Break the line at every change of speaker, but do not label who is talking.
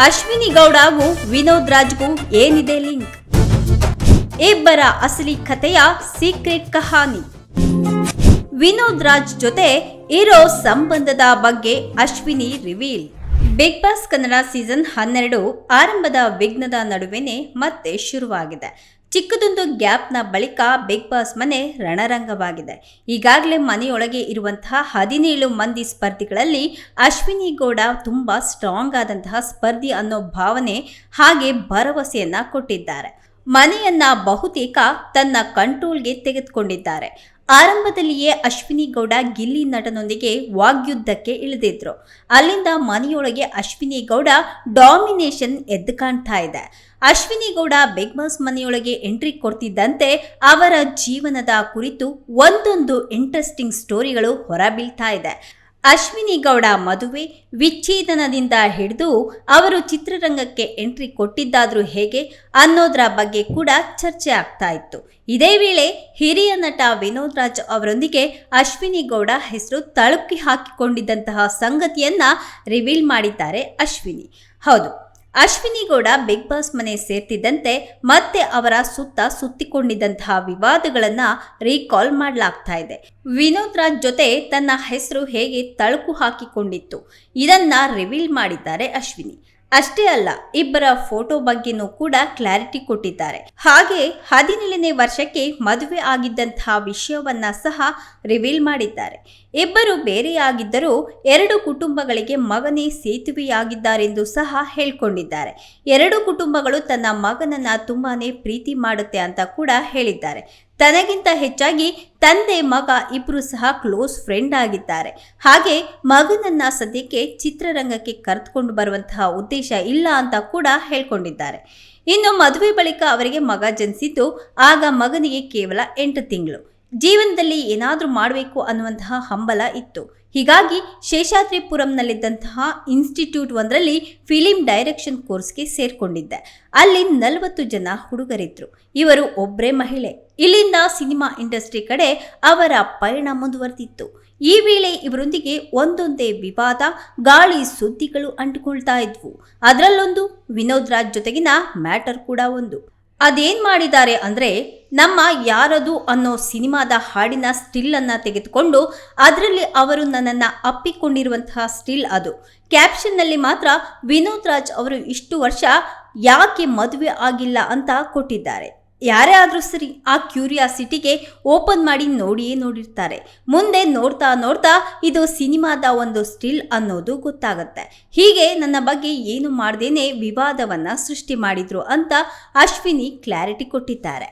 ಅಶ್ವಿನಿ ಗೌಡ ಹಾಗೂ ವಿನೋದ್ ರಾಜ್ಗೂ ಏನಿದೆ ಲಿಂಕ್? ಇಬ್ಬರ ಅಸಲಿ ಕಥೆಯ ಸೀಕ್ರೆಟ್ ಕಹಾನಿ. ವಿನೋದ್ ರಾಜ್ ಜೊತೆ ಇರೋ ಸಂಬಂಧದ ಬಗ್ಗೆ Ashwini reveal. Big boss Kannada season 12 ಆರಂಭದ ವಿಘ್ನದ ನಡುವೆನೆ ಮತ್ತೆ ಶುರುವಾಗಿದೆ. ಚಿಕ್ಕದೊಂದು ಗ್ಯಾಪ್ನ ಬಳಿಕ ಬಿಗ್ ಬಾಸ್ ಮನೆ ರಣರಂಗವಾಗಿದೆ. ಈಗಾಗಲೇ ಮನೆಯೊಳಗೆ ಇರುವಂತಹ 17 ಮಂದಿ ಸ್ಪರ್ಧಿಗಳಲ್ಲಿ ಅಶ್ವಿನಿ ಗೌಡ ತುಂಬಾ ಸ್ಟ್ರಾಂಗ್ ಆದಂತಹ ಸ್ಪರ್ಧಿ ಅನ್ನೋ ಭಾವನೆ ಹಾಗೆ ಭರವಸೆಯನ್ನ ಕೊಟ್ಟಿದ್ದಾರೆ. ಮನೆಯನ್ನ ಬಹುತೇಕ ತನ್ನ ಕಂಟ್ರೋಲ್ಗೆ ತೆಗೆದುಕೊಂಡಿದ್ದಾರೆ. ಆರಂಭದಲ್ಲಿಯೇ ಅಶ್ವಿನಿ ಗೌಡ ಗಿಲ್ಲಿ ನಟನೊಂದಿಗೆ ವಾಗ್ಯುದ್ಧಕ್ಕೆ ಇಳಿದಿದ್ರು. ಅಲ್ಲಿಂದ ಮನೆಯೊಳಗೆ ಅಶ್ವಿನಿ ಗೌಡ ಡಾಮಿನೇಷನ್ ಎದ್ದು ಕಾಣ್ತಾ ಇದೆ. ಅಶ್ವಿನಿ ಗೌಡ ಬಿಗ್ ಬಾಸ್ ಮನೆಯೊಳಗೆ ಎಂಟ್ರಿ ಕೊಡ್ತಿದ್ದಂತೆ ಅವರ ಜೀವನದ ಕುರಿತು ಒಂದೊಂದು ಇಂಟ್ರೆಸ್ಟಿಂಗ್ ಸ್ಟೋರಿಗಳು ಹೊರಬೀಳ್ತಾ ಇದೆ. ಅಶ್ವಿನಿ ಗೌಡ ಮದುವೆ, ವಿಚ್ಛೇದನದಿಂದ ಹಿಡಿದು ಅವರು ಚಿತ್ರರಂಗಕ್ಕೆ ಎಂಟ್ರಿ ಕೊಟ್ಟಿದ್ದಾದ್ರೂ ಹೇಗೆ ಅನ್ನೋದರ ಬಗ್ಗೆ ಕೂಡ ಚರ್ಚೆ ಆಗ್ತಾ ಇತ್ತು. ಇದೇ ವೇಳೆ ಹಿರಿಯ ನಟ ವಿನೋದ್ ರಾಜ್ ಅವರೊಂದಿಗೆ ಅಶ್ವಿನಿ ಗೌಡ ಹೆಸರು ತಳುಕಿ ಹಾಕಿಕೊಂಡಿದ್ದಂತಹ ಸಂಗತಿಯನ್ನ ರಿವೀಲ್ ಮಾಡಿದ್ದಾರೆ ಅಶ್ವಿನಿ. ಹೌದು, ಅಶ್ವಿನಿ ಗೌಡ ಬಿಗ್ ಬಾಸ್ ಮನೆ ಸೇರ್ತಿದ್ದಂತೆ ಮತ್ತೆ ಅವರ ಸುತ್ತಿಕೊಂಡಿದ್ದಂತಹ ವಿವಾದಗಳನ್ನ ರೀಕಾಲ್ ಮಾಡಲಾಗ್ತಾ ಇದೆ. ವಿನೋದ್ ರಾಜ್ ಜೊತೆ ತನ್ನ ಹೆಸರು ಹೇಗೆ ತಳುಕು ಹಾಕಿಕೊಂಡಿತ್ತು ಇದನ್ನ ರಿವೀಲ್ ಮಾಡಿದ್ದಾರೆ ಅಶ್ವಿನಿ. ಅಷ್ಟೇ ಅಲ್ಲ, ಇಬ್ಬರ ಫೋಟೋ ಬಗ್ಗೆನೂ ಕೂಡ ಕ್ಲಾರಿಟಿ ಕೊಟ್ಟಿದ್ದಾರೆ. ಹಾಗೆ 17ನೇ ವರ್ಷಕ್ಕೆ ಮದುವೆ ಆಗಿದ್ದಂತಹ ವಿಷಯವನ್ನ ಸಹ ರಿವೀಲ್ ಮಾಡಿದ್ದಾರೆ. ಇಬ್ಬರು ಬೇರೆಯಾಗಿದ್ದರೂ 2 ಕುಟುಂಬಗಳಿಗೆ ಮಗನೇ ಸೇತುವೆಯಾಗಿದ್ದಾರೆಂದು ಸಹ ಹೇಳ್ಕೊಂಡಿದ್ದಾರೆ. 2 ಕುಟುಂಬಗಳು ತನ್ನ ಮಗನನ್ನ ತುಂಬಾನೇ ಪ್ರೀತಿ ಮಾಡುತ್ತೆ ಅಂತ ಕೂಡ ಹೇಳಿದ್ದಾರೆ. ತನಗಿಂತ ಹೆಚ್ಚಾಗಿ ತಂದೆ ಮಗ ಇಬ್ರು ಸಹ ಕ್ಲೋಸ್ ಫ್ರೆಂಡ್ ಆಗಿದ್ದಾರೆ. ಹಾಗೆ ಮಗನನ್ನ ಸದ್ಯಕ್ಕೆ ಚಿತ್ರರಂಗಕ್ಕೆ ಕರೆದುಕೊಂಡು ಬರುವಂತಹ ಉದ್ದೇಶ ಇಲ್ಲ ಅಂತ ಕೂಡ ಹೇಳ್ಕೊಂಡಿದ್ದಾರೆ. ಇನ್ನು ಮದುವೆ ಬಳಿಕ ಅವರಿಗೆ ಮಗ ಜನಿಸಿದ್ದು ಆಗ ಮಗನಿಗೆ ಕೇವಲ 8 ತಿಂಗಳು. ಜೀವನದಲ್ಲಿ ಏನಾದರೂ ಮಾಡಬೇಕು ಅನ್ನುವಂತಹ ಹಂಬಲ ಇತ್ತು. ಹೀಗಾಗಿ ಶೇಷಾದ್ರಿಪುರಂನಲ್ಲಿದ್ದಂತಹ ಇನ್ಸ್ಟಿಟ್ಯೂಟ್ ಒಂದರಲ್ಲಿ ಫಿಲಿಂ ಡೈರೆಕ್ಷನ್ ಕೋರ್ಸ್ಗೆ ಸೇರ್ಕೊಂಡಿದ್ದೆ. ಅಲ್ಲಿ 40 ಜನ ಹುಡುಗರಿದ್ರು. ಇವರು ಒಬ್ಬರೇ ಮಹಿಳೆ. ಇಲ್ಲಿಂದ ಸಿನಿಮಾ ಇಂಡಸ್ಟ್ರಿ ಕಡೆ ಅವರ ಪಯಣ ಮುಂದುವರೆದಿತ್ತು. ಈ ವೇಳೆ ಇವರೊಂದಿಗೆ ಒಂದೊಂದೇ ವಿವಾದ, ಗಾಳಿ ಸುದ್ದಿಗಳು ಅಂಟಿಕೊಳ್ತಾ ಇದ್ವು. ಅದರಲ್ಲೊಂದು ವಿನೋದ್ ರಾಜ್ ಜೊತೆಗಿನ ಮ್ಯಾಟರ್ ಕೂಡ ಒಂದು. ಅದೇನ್ ಮಾಡಿದ್ದಾರೆ ಅಂದ್ರೆ, ನಮ್ಮ ಯಾರದು ಅನ್ನೋ ಸಿನಿಮಾದ ಹಾಡಿನ ಸ್ಟಿಲ್ ಅನ್ನ ತೆಗೆದುಕೊಂಡು ಅದರಲ್ಲಿ ಅವರು ನನ್ನನ್ನ ಅಪ್ಪಿಕೊಂಡಿರುವಂತಹ ಸ್ಟಿಲ್ ಅದು. ಕ್ಯಾಪ್ಷನ್ ನಲ್ಲಿ ಮಾತ್ರ ವಿನೋದ್ ರಾಜ್ ಅವರು ಇಷ್ಟು ವರ್ಷ ಯಾಕೆ ಮದುವೆ ಆಗಿಲ್ಲ ಅಂತ ಕೊಟ್ಟಿದ್ದಾರೆ. ಯಾರೇ ಆದ್ರೂ ಸರಿ, ಆ ಕ್ಯೂರಿಯಾಸಿಟಿಗೆ ಓಪನ್ ಮಾಡಿ ನೋಡಿಯೇ ನೋಡಿರ್ತಾರೆ. ಮುಂದೆ ನೋಡ್ತಾ ನೋಡ್ತಾ ಇದು ಸಿನಿಮಾದ ಒಂದು ಸ್ಟಿಲ್ ಅನ್ನೋದು ಗೊತ್ತಾಗತ್ತೆ. ಹೀಗೆ ನನ್ನ ಬಗ್ಗೆ ಏನು ಮಾಡ್ದೇನೆ ವಿವಾದವನ್ನ ಸೃಷ್ಟಿ ಮಾಡಿದ್ರು ಅಂತ ಅಶ್ವಿನಿ ಕ್ಲಾರಿಟಿ ಕೊಟ್ಟಿದ್ದಾರೆ.